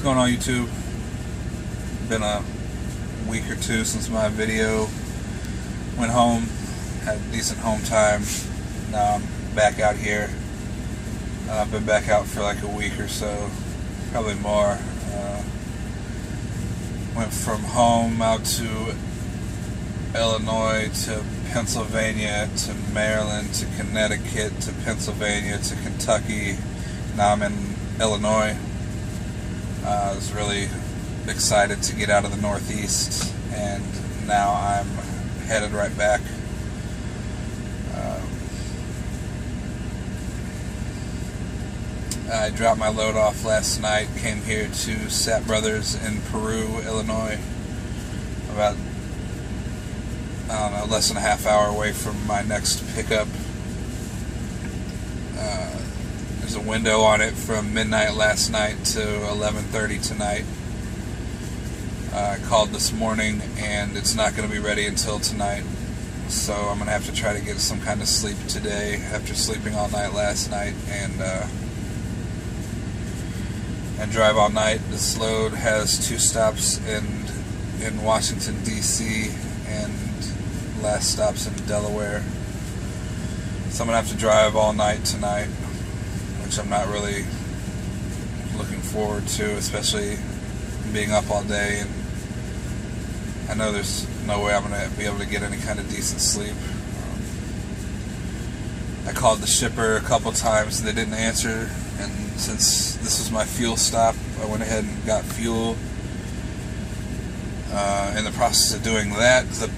going on, YouTube? Been a week or two since my video. Went home, had a decent home time. Now I'm back out here. I've been back out for like a week or so, probably more. Went from home out to Illinois to Pennsylvania to Maryland to Connecticut to Pennsylvania to Kentucky. Now I'm in Illinois. I was really excited to get out of the Northeast, and now I'm headed right back. I dropped my load off last night, came here to Sap Brothers in Peru, Illinois, about, I don't know, less than a half hour away from my next pickup. There's a window on it from midnight last night to 11:30 tonight. I called this morning, and it's not going to be ready until tonight, so I'm going to have to try to get some kind of sleep today after sleeping all night last night, and drive all night. This load has 2 stops in Washington, D.C., and last stops in Delaware. So I'm going to have to drive all night tonight, which I'm not really looking forward to, especially being up all day, and I know there's no way I'm going to be able to get any kind of decent sleep. I called the shipper a couple times and they didn't answer, and since this was my fuel stop, I went ahead and got fuel. In the process of doing that, the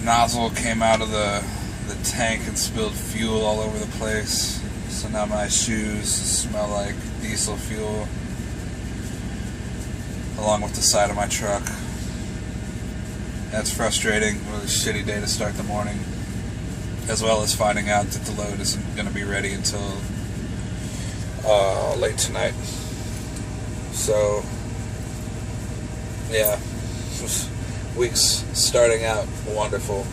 nozzle came out of the tank and spilled fuel all over the place, so now my shoes smell like diesel fuel, along with the side of my truck. That's frustrating. It was a shitty day to start the morning, as well as finding out that the load isn't going to be ready until late tonight. So, yeah, week's starting out wonderful.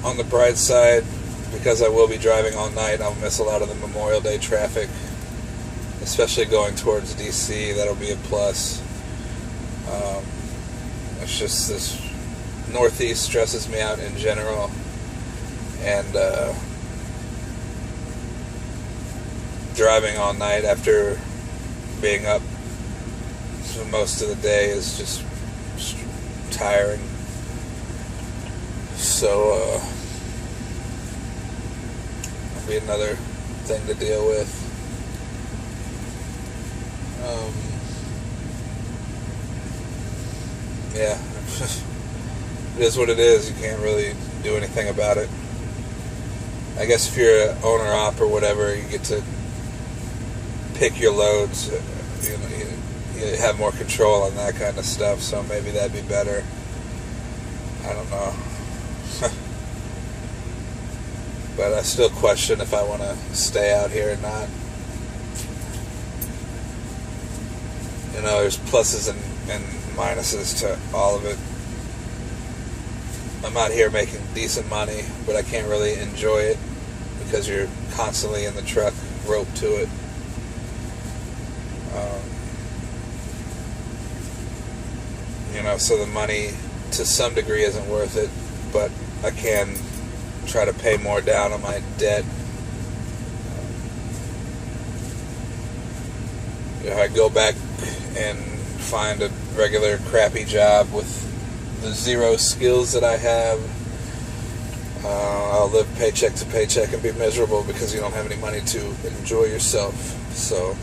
On the bright side, because I will be driving all night, I'll miss a lot of the Memorial Day traffic, especially going towards DC. That'll be a plus. It's just this Northeast stresses me out in general, and driving all night after being up for most of the day is just tiring. So it'll be another thing to deal with. Yeah, it is what it is. You can't really do anything about it. I guess if you're an owner-op or whatever, you get to pick your loads. You have more control on that kind of stuff, so maybe that'd be better. I don't know. But I still question if I want to stay out here or not. You know, there's pluses and minuses to all of it. I'm out here making decent money, but I can't really enjoy it because you're constantly in the truck, roped to it. So the money to some degree isn't worth it, but I can try to pay more down on my debt. If I go back and find a regular crappy job with the 0 skills that I have, I'll live paycheck to paycheck and be miserable because you don't have any money to enjoy yourself. So,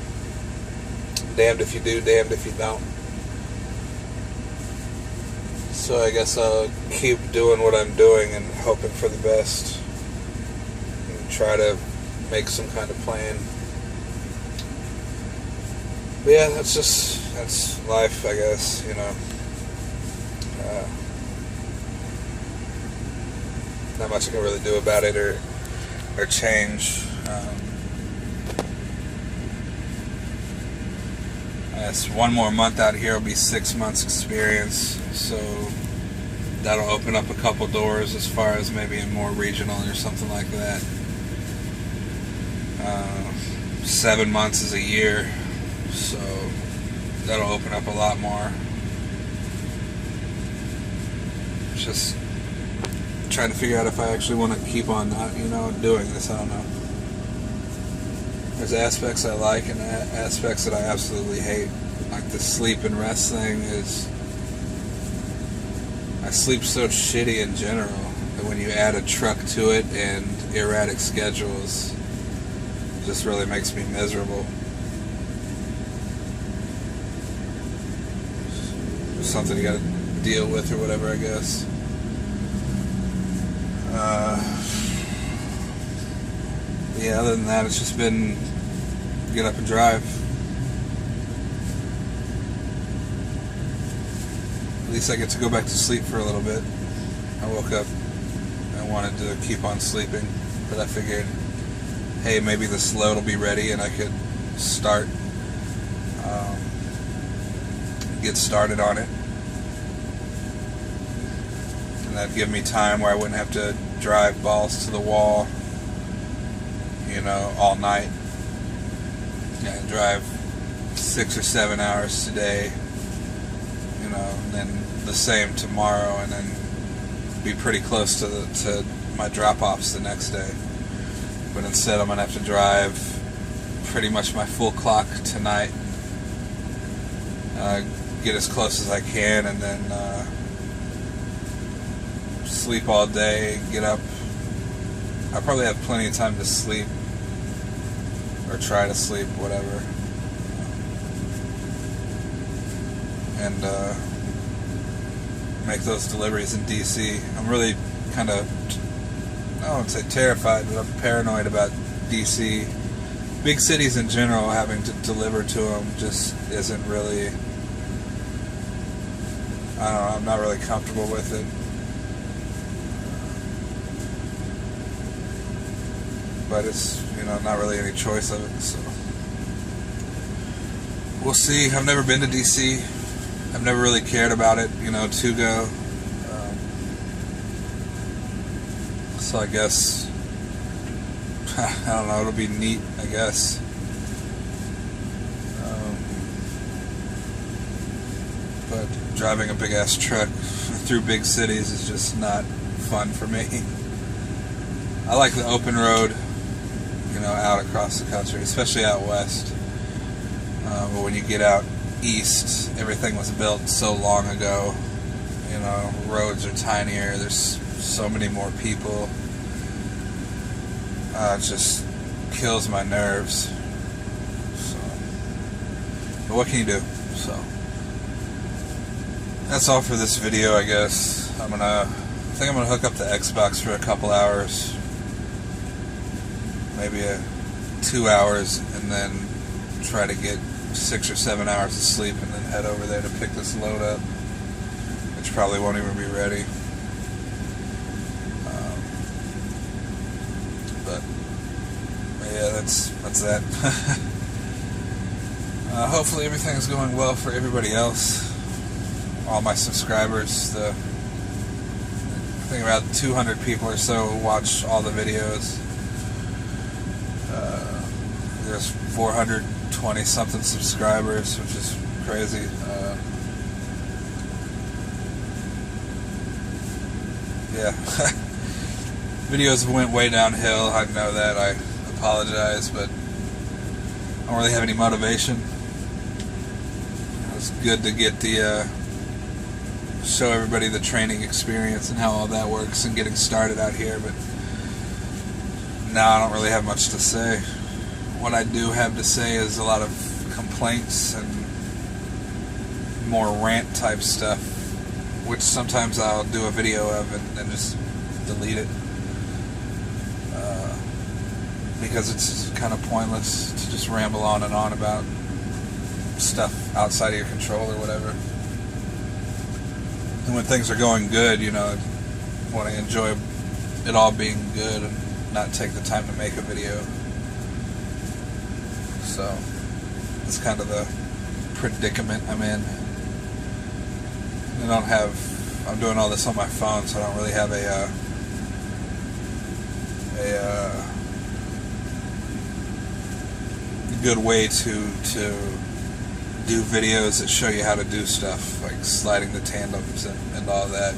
damned if you do, damned if you don't. So I guess I'll keep doing what I'm doing and hoping for the best, and try to make some kind of plan. But yeah, that's life, I guess, not much I can really do about it or change. I guess one more month out here will be 6 months experience, so that'll open up a couple doors as far as maybe a more regional or something like that. 7 months is a year, so that'll open up a lot more. Just trying to figure out if I actually want to keep on, doing this. I don't know. There's aspects I like and aspects that I absolutely hate. Like the sleep and rest thing is, I sleep so shitty in general that when you add a truck to it and erratic schedules, it just really makes me miserable. Just something you gotta deal with or whatever, I guess. Yeah, other than that, it's just been get up and drive. At least I get to go back to sleep for a little bit. I woke up and wanted to keep on sleeping, but I figured, hey, maybe this load will be ready and I could get started on it. And that'd give me time where I wouldn't have to drive balls to the wall, all night. Yeah, drive 6 or 7 hours today, and then the same tomorrow, and then be pretty close to my drop-offs the next day. But instead I'm going to have to drive pretty much my full clock tonight, get as close as I can, and then sleep all day, get up. I probably have plenty of time to sleep, or try to sleep, whatever. And make those deliveries in DC. I'm really kind of, I don't want to say terrified, but I'm paranoid about DC. Big cities in general, having to deliver to them just isn't really, I don't know, I'm not really comfortable with it. But it's, not really any choice of it, so we'll see. I've never been to DC. I've never really cared about it, to go. So I guess, I don't know, it'll be neat, I guess. But driving a big ass truck through big cities is just not fun for me. I like the open road, out across the country, especially out west. But when you get out east, everything was built so long ago. Roads are tinier. There's so many more people. It just kills my nerves. So, but what can you do? So that's all for this video, I guess. I think I'm gonna hook up the Xbox for a couple hours. Maybe 2 hours, and then try to get 6 or 7 hours of sleep, and then head over there to pick this load up, which probably won't even be ready. But yeah, that's that. Hopefully everything's going well for everybody else. All my subscribers. I think about 200 people or so watch all the videos. There's 420 something subscribers, which is crazy. Yeah. Videos went way downhill. I know that. I apologize, but I don't really have any motivation. It was good to get the show everybody the training experience and how all that works and getting started out here, but now I don't really have much to say. What I do have to say is a lot of complaints and more rant type stuff, which sometimes I'll do a video of and just delete it, because it's kind of pointless to just ramble on and on about stuff outside of your control or whatever. And when things are going good, I want to enjoy it all being good and not take the time to make a video. So that's kind of the predicament I'm in. I'm doing all this on my phone, so I don't really have a good way to do videos that show you how to do stuff, like sliding the tandems and all that.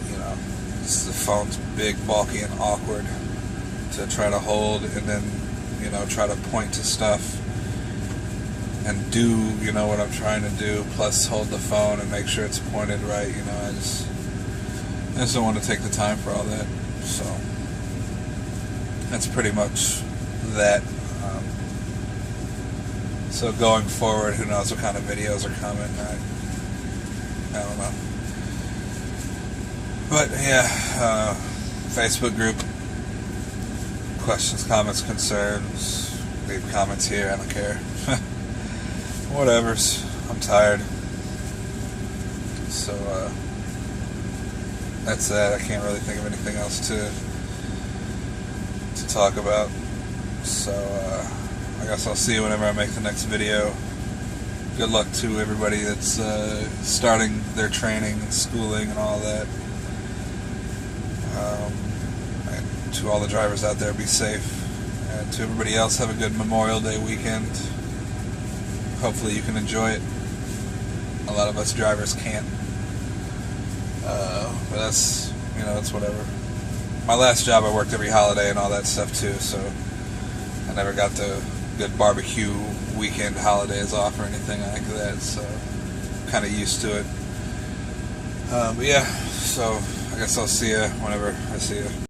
You know, the phone's big, bulky, and awkward to try to hold, and then, you know, try to point to stuff and do, you know, what I'm trying to do, plus hold the phone and make sure it's pointed right. You know, I just don't want to take the time for all that. So that's pretty much that. So going forward, who knows what kind of videos are coming? I don't know. But yeah, Facebook group. Questions, comments, concerns. Leave comments here. I don't care. Whatever's. I'm tired. So that's that. I can't really think of anything else to talk about. So I guess I'll see you whenever I make the next video. Good luck to everybody that's starting their training and schooling and all that. And to all the drivers out there, be safe. And to everybody else, have a good Memorial Day weekend. Hopefully you can enjoy it. A lot of us drivers can't. But that's, you know, it's whatever. My last job, I worked every holiday and all that stuff too, so I never got the good barbecue weekend holidays off or anything like that, so kind of used to it. But yeah, so I guess I'll see you whenever I see you.